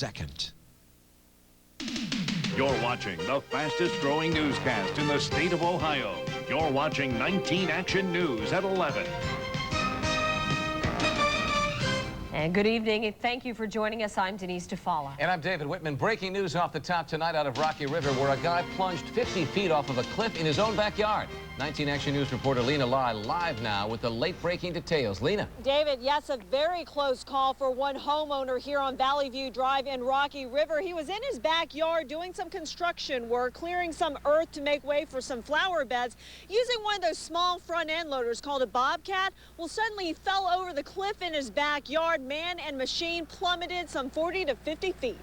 second. You're watching the fastest growing newscast in the state of Ohio. You're watching 19 Action News at 11. And good evening, and thank you for joining us. I'm Denise DeFalla. And I'm David Whitman. Breaking news off the top tonight out of Rocky River, where a guy plunged 50 feet off of a cliff in his own backyard. 19 Action News reporter Lena Lai live now with the late-breaking details. Lena. David, yes, a very close call for one homeowner here on Valley View Drive in Rocky River. He was in his backyard doing some construction work, clearing some earth to make way for some flower beds, using one of those small front-end loaders called a bobcat. Well, suddenly he fell over the cliff in his backyard. Man and machine plummeted some 40 to 50 feet.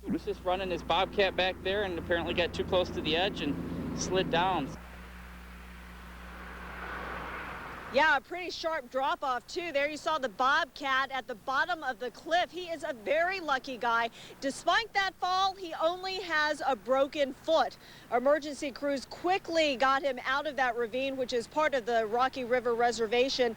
He was just running his bobcat back there and apparently got too close to the edge and slid down. Yeah, a pretty sharp drop-off, too. There you saw the bobcat at the bottom of the cliff. He is a very lucky guy. Despite that fall, he only has a broken foot. Emergency crews quickly got him out of that ravine, which is part of the Rocky River Reservation.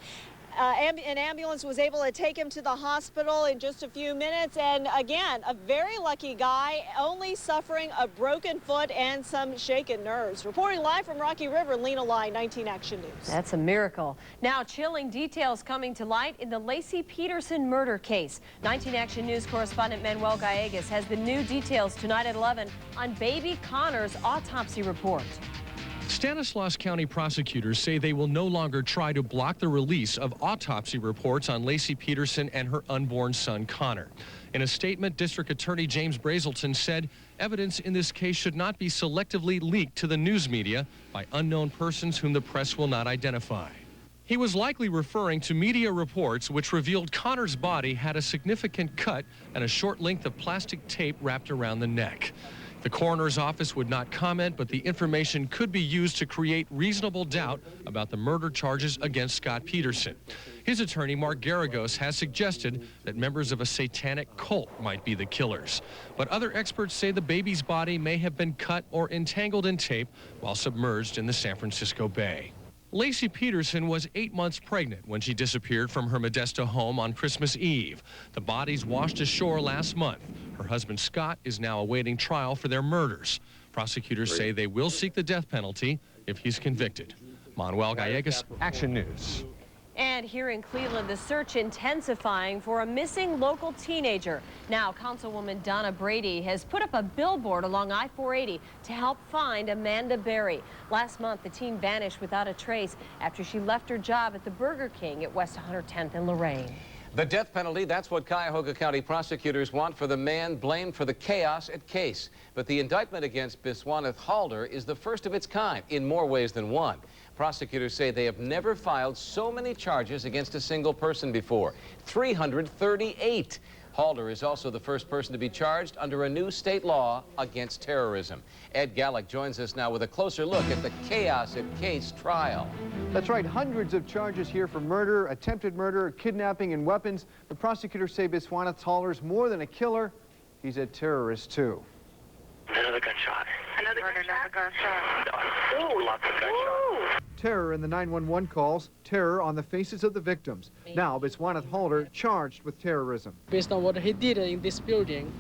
An ambulance was able to take him to the hospital in just a few minutes. And again, a very lucky guy, only suffering a broken foot and some shaken nerves. Reporting live from Rocky River, Lena Lai, 19 Action News. That's a miracle. Now, chilling details coming to light in the Laci Peterson murder case. 19 Action News correspondent Manuel Gallegos has the new details tonight at 11 on baby Connor's autopsy report. Stanislaus County prosecutors say they will no longer try to block the release of autopsy reports on Laci Peterson and her unborn son, Connor. In a statement, District Attorney James Brazelton said evidence in this case should not be selectively leaked to the news media by unknown persons whom the press will not identify. He was likely referring to media reports which revealed Connor's body had a significant cut and a short length of plastic tape wrapped around the neck. The coroner's office would not comment, but the information could be used to create reasonable doubt about the murder charges against Scott Peterson. His attorney, Mark Garagos, has suggested that members of a satanic cult might be the killers. But other experts say the baby's body may have been cut or entangled in tape while submerged in the San Francisco Bay. Laci Peterson was 8 months pregnant when she disappeared from her Modesto home on Christmas Eve. The bodies washed ashore last month. Her husband, Scott, is now awaiting trial for their murders. Prosecutors say they will seek the death penalty if he's convicted. Manuel Gallegos, Action News. And here in Cleveland, the search intensifying for a missing local teenager. Now, Councilwoman Donna Brady has put up a billboard along I-480 to help find Amanda Berry. Last month, the teen vanished without a trace after she left her job at the Burger King at West 110th and Lorraine. The death penalty, that's what Cuyahoga County prosecutors want for the man blamed for the chaos at Case. But the indictment against Biswaneth Halder is the first of its kind in more ways than one. Prosecutors say they have never filed so many charges against a single person before, 338. Halder is also the first person to be charged under a new state law against terrorism. Ed Gallick joins us now with a closer look at the chaos at Case trial. That's right, hundreds of charges here for murder, attempted murder, kidnapping, and weapons. The prosecutors say Biswaneth Halder's more than a killer, he's a terrorist too. Another gunshot. Another gunshot. Ooh, lots of gunshots. Terror in the 911 calls, terror on the faces of the victims. Now Biswaneth Halder charged with terrorism. Based on what he did in this building.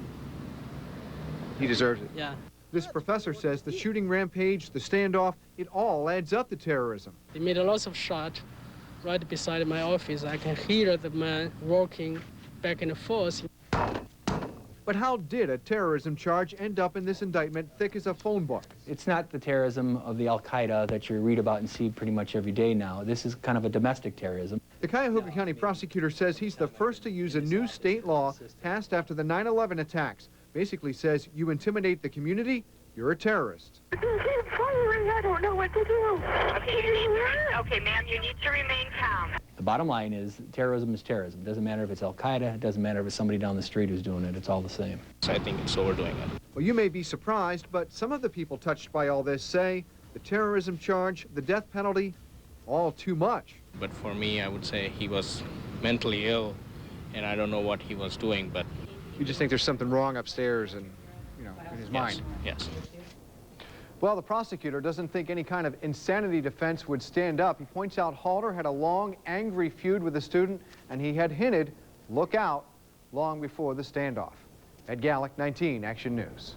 He deserves it. Yeah. This professor says the shooting rampage, the standoff, it all adds up to terrorism. They made a lot of shots right beside my office. I can hear the man walking back and forth. But how did a terrorism charge end up in this indictment thick as a phone book? It's not the terrorism of the Al-Qaeda that you read about and see pretty much every day now. This is kind of a domestic terrorism. The Cuyahoga County prosecutor says he's the first to use a new state law passed after the 9/11 attacks. Basically says you intimidate the community, you're a terrorist. I don't know what to do. Okay, ma'am, you need to remain calm. The bottom line is terrorism is terrorism. It doesn't matter if it's Al-Qaeda, it doesn't matter if it's somebody down the street who's doing it, it's all the same. I think it's overdoing it. Well, you may be surprised, but some of the people touched by all this say the terrorism charge, the death penalty, all too much. But for me, I would say he was mentally ill, and I don't know what he was doing, but... You just think there's something wrong upstairs and, in his mind? Yes. Well, the prosecutor doesn't think any kind of insanity defense would stand up. He points out Halder had a long, angry feud with a student, and he had hinted, look out, long before the standoff. Ed Gallick, 19 Action News.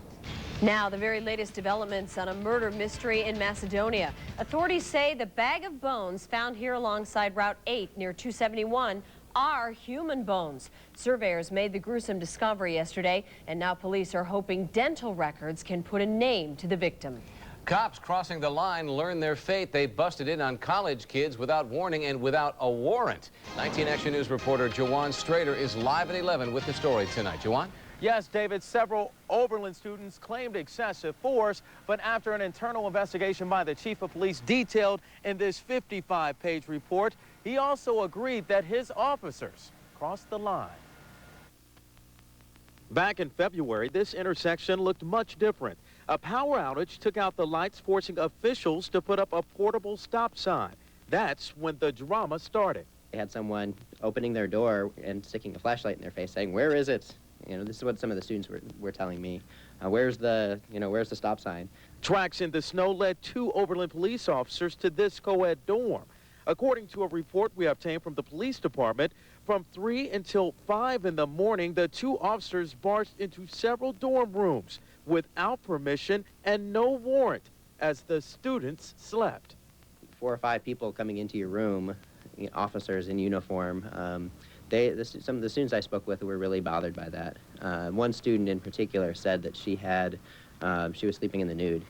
Now, the very latest developments on a murder mystery in Macedonia. Authorities say the bag of bones found here alongside Route 8 near 271 are human bones. Surveyors made the gruesome discovery yesterday, and now police are hoping dental records can put a name to the victim. Cops crossing the line learned their fate. They busted in on college kids without warning and without a warrant. 19 Action News reporter Jawan Strader is live at 11 with the story tonight. Jawan? Yes, David, several Oberlin students claimed excessive force, but after an internal investigation by the chief of police detailed in this 55-page report, he also agreed that his officers crossed the line. Back in February, this intersection looked much different. A power outage took out the lights, forcing officials to put up a portable stop sign. That's when the drama started. They had someone opening their door and sticking a flashlight in their face saying, "Where is it?" You know, this is what some of the students were telling me. Where's the stop sign? Tracks in the snow led 2 Oberlin police officers to this co-ed dorm. According to a report we obtained from the police department, from 3 until 5 in the morning, the 2 officers barged into several dorm rooms without permission and no warrant as the students slept. 4 or 5 people coming into your room, officers in uniform. Some of the students I spoke with were really bothered by that. One student in particular said that she was sleeping in the nude.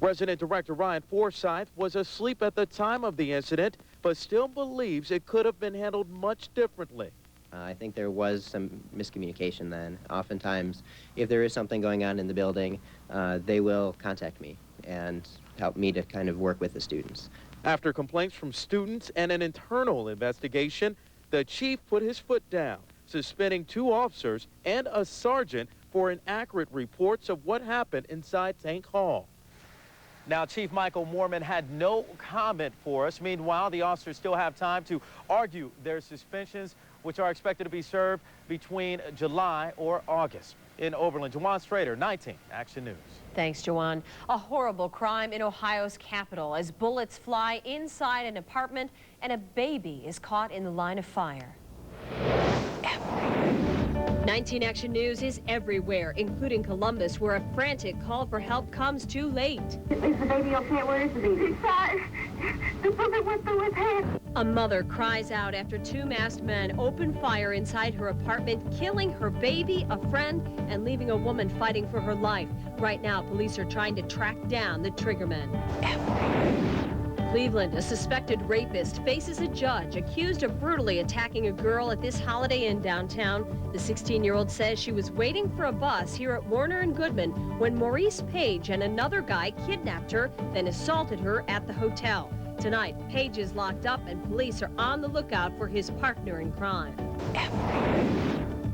Resident Director Ryan Forsyth was asleep at the time of the incident, but still believes it could have been handled much differently. I think there was some miscommunication then. Oftentimes, if there is something going on in the building, they will contact me and help me to kind of work with the students. After complaints from students and an internal investigation, the chief put his foot down, suspending 2 officers and a sergeant for inaccurate reports of what happened inside Tank Hall. Now, Chief Michael Moorman had no comment for us. Meanwhile, the officers still have time to argue their suspensions, which are expected to be served between July or August. In Oberlin, Jawan Strader, 19 Action News. Thanks, Jawan. A horrible crime in Ohio's capital as bullets fly inside an apartment and a baby is caught in the line of fire. 19 Action News is everywhere, including Columbus, where a frantic call for help comes too late. Is the baby okay? Where is the baby? He's shot. The bullet went through his head. A mother cries out after 2 masked men open fire inside her apartment, killing her baby, a friend, and leaving a woman fighting for her life. Right now, police are trying to track down the triggermen. Cleveland, a suspected rapist faces a judge accused of brutally attacking a girl at this Holiday Inn downtown. The 16-year-old says she was waiting for a bus here at Warner and Goodman when Maurice Page and another guy kidnapped her, then assaulted her at the hotel. Tonight, Page is locked up and police are on the lookout for his partner in crime.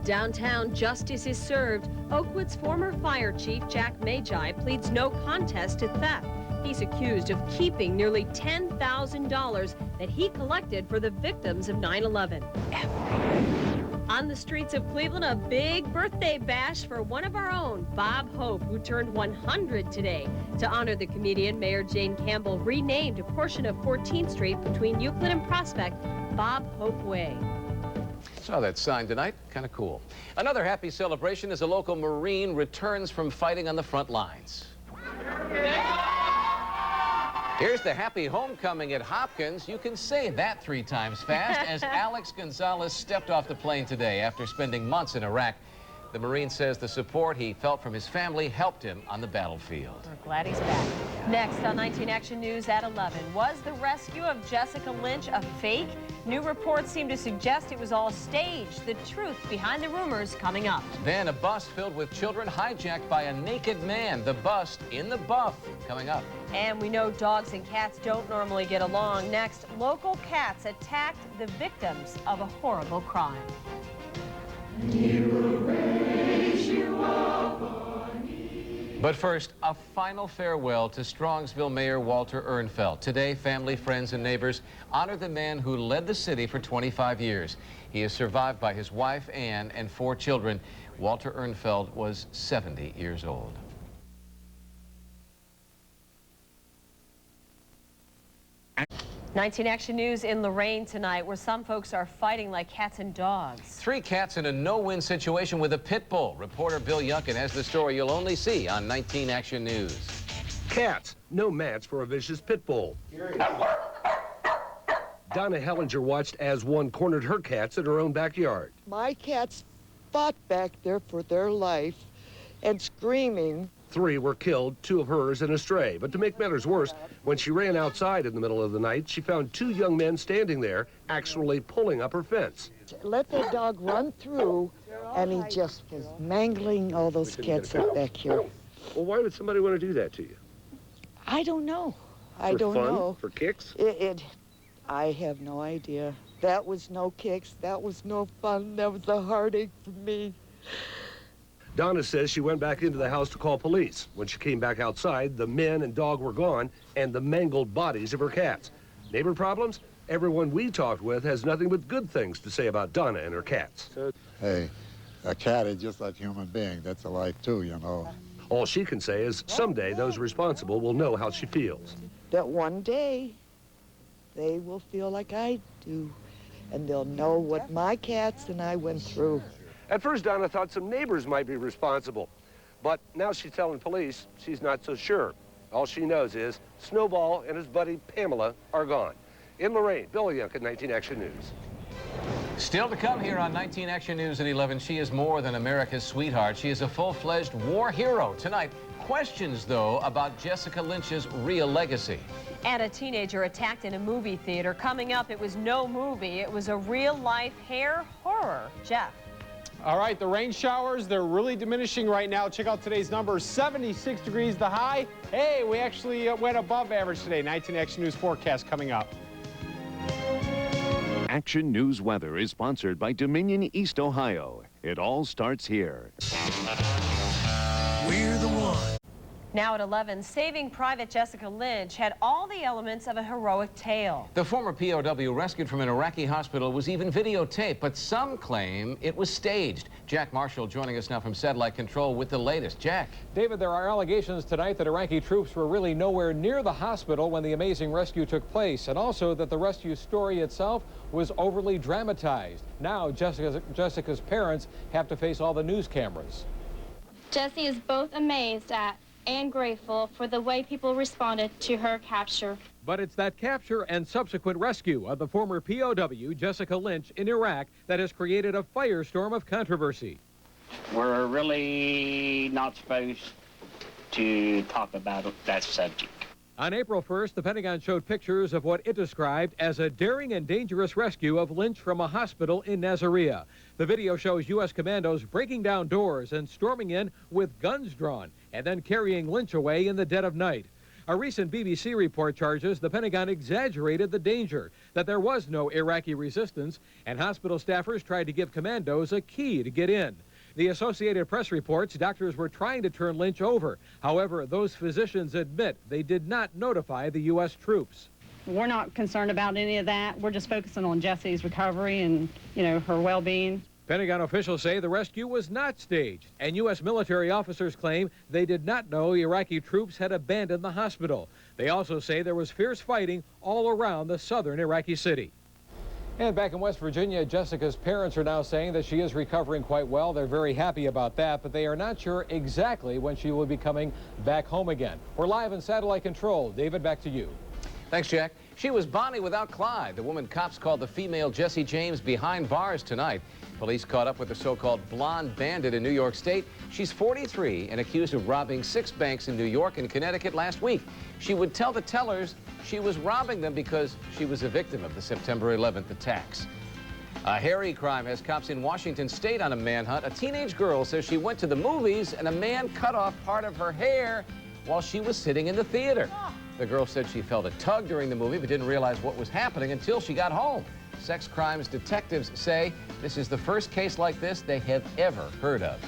Downtown, justice is served. Oakwood's former fire chief, Jack Magi, pleads no contest to theft. He's accused of keeping nearly $10,000 that he collected for the victims of 9/11. On the streets of Cleveland, a big birthday bash for one of our own, Bob Hope, who turned 100 today. To honor the comedian, Mayor Jane Campbell renamed a portion of 14th Street between Euclid and Prospect Bob Hope Way. Saw that sign tonight. Kind of cool. Another happy celebration as a local Marine returns from fighting on the front lines. Here's the happy homecoming at Hopkins. You can say that 3 times fast as Alex Gonzalez stepped off the plane today after spending months in Iraq. The Marine says the support he felt from his family helped him on the battlefield. We're glad he's back. Next on 19 Action News at 11, was the rescue of Jessica Lynch a fake? New reports seem to suggest it was all staged. The truth behind the rumors coming up. Then a bus filled with children hijacked by a naked man. The bust in the buff coming up. And we know dogs and cats don't normally get along. Next, local cats attacked the victims of a horrible crime. But first, a final farewell to Strongsville Mayor Walter Ernfeld. Today, family, friends, and neighbors honor the man who led the city for 25 years. He is survived by his wife, Ann, and 4 children. Walter Ernfeld was 70 years old. 19 Action News in Lorain tonight, where some folks are fighting like cats and dogs. 3 cats in a no-win situation with a pit bull. Reporter Bill Yunkin has the story you'll only see on 19 Action News. Cats, no match for a vicious pit bull. Donna Hellinger watched as one cornered her cats in her own backyard. My cats fought back there for their life and screaming. 3 were killed, 2 of hers and a stray. But to make matters worse, when she ran outside in the middle of the night, she found 2 young men standing there, actually pulling up her fence. Let that dog run through, and he just was mangling all those cats up back here. Well, why would somebody want to do that to you? I don't know. I don't know. know. For kicks? I have no idea. That was no kicks. That was no fun. That was a heartache for me. Donna says she went back into the house to call police. When she came back outside, the men and dog were gone and the mangled bodies of her cats. Neighbor problems? Everyone we talked with has nothing but good things to say about Donna and her cats. Hey, a cat is just like a human being. That's a life too, you know. All she can say is someday those responsible will know how she feels. That one day, they will feel like I do, and they'll know what my cats and I went through. At first, Donna thought some neighbors might be responsible, but now she's telling police she's not so sure. All she knows is Snowball and his buddy Pamela are gone. In Lorain, Bill Yunkin, 19 Action News. Still to come here on 19 Action News at 11, she is more than America's sweetheart. She is a full-fledged war hero. Tonight, questions, though, about Jessica Lynch's real legacy. And a teenager attacked in a movie theater. Coming up, it was no movie. It was a real-life hair horror. Jeff. All right, the rain showers, they're really diminishing right now. Check out today's numbers, 76 degrees the high. Hey, we actually went above average today. 19 Action News forecast coming up. Action News weather is sponsored by Dominion East Ohio. It all starts here. We're the one. Now at 11, Saving Private Jessica Lynch had all the elements of a heroic tale. The former POW rescued from an Iraqi hospital was even videotaped, but some claim it was staged. Jack Marschall joining us now from Satellite Control with the latest. Jack. David, there are allegations tonight that Iraqi troops were really nowhere near the hospital when the amazing rescue took place, and also that the rescue story itself was overly dramatized. Now Jessica's parents have to face all the news cameras. Jessie is both amazed at and grateful for the way people responded to her capture. But it's that capture and subsequent rescue of the former POW, Jessica Lynch, in Iraq that has created a firestorm of controversy. We're really not supposed to talk about that subject. On April 1st, the Pentagon showed pictures of what it described as a daring and dangerous rescue of Lynch from a hospital in Nasiriyah. The video shows U.S. commandos breaking down doors and storming in with guns drawn and then carrying Lynch away in the dead of night. A recent BBC report charges the Pentagon exaggerated the danger, that there was no Iraqi resistance, and hospital staffers tried to give commandos a key to get in. The Associated Press reports doctors were trying to turn Lynch over. However, those physicians admit they did not notify the U.S. troops. We're not concerned about any of that. We're just focusing on Jessie's recovery and, her well-being. Pentagon officials say the rescue was not staged, and U.S. military officers claim they did not know Iraqi troops had abandoned the hospital. They also say there was fierce fighting all around the southern Iraqi city. And back in West Virginia, Jessica's parents are now saying that she is recovering quite well. They're very happy about that, but they are not sure exactly when she will be coming back home again. We're live in Satellite Control. David, back to you. Thanks, Jack. She was Bonnie without Clyde, the woman cops called the female Jesse James behind bars tonight. Police caught up with the so-called blonde bandit in New York State. She's 43 and accused of robbing 6 banks in New York and Connecticut last week. She would tell the tellers she was robbing them because she was a victim of the September 11th attacks. A hairy crime has cops in Washington State on a manhunt. A teenage girl says she went to the movies and a man cut off part of her hair while she was sitting in the theater. The girl said she felt a tug during the movie but didn't realize what was happening until she got home. Sex crimes detectives say this is the first case like this they have ever heard of.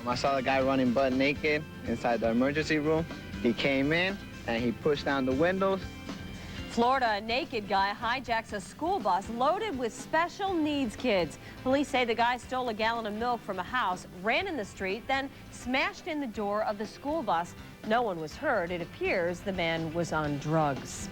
I saw the guy running butt naked inside the emergency room. He came in and he pushed down the windows. Florida, a naked guy hijacks a school bus loaded with special needs kids. Police say the guy stole a gallon of milk from a house, ran in the street, then smashed in the door of the school bus. No one was hurt. It appears the man was on drugs.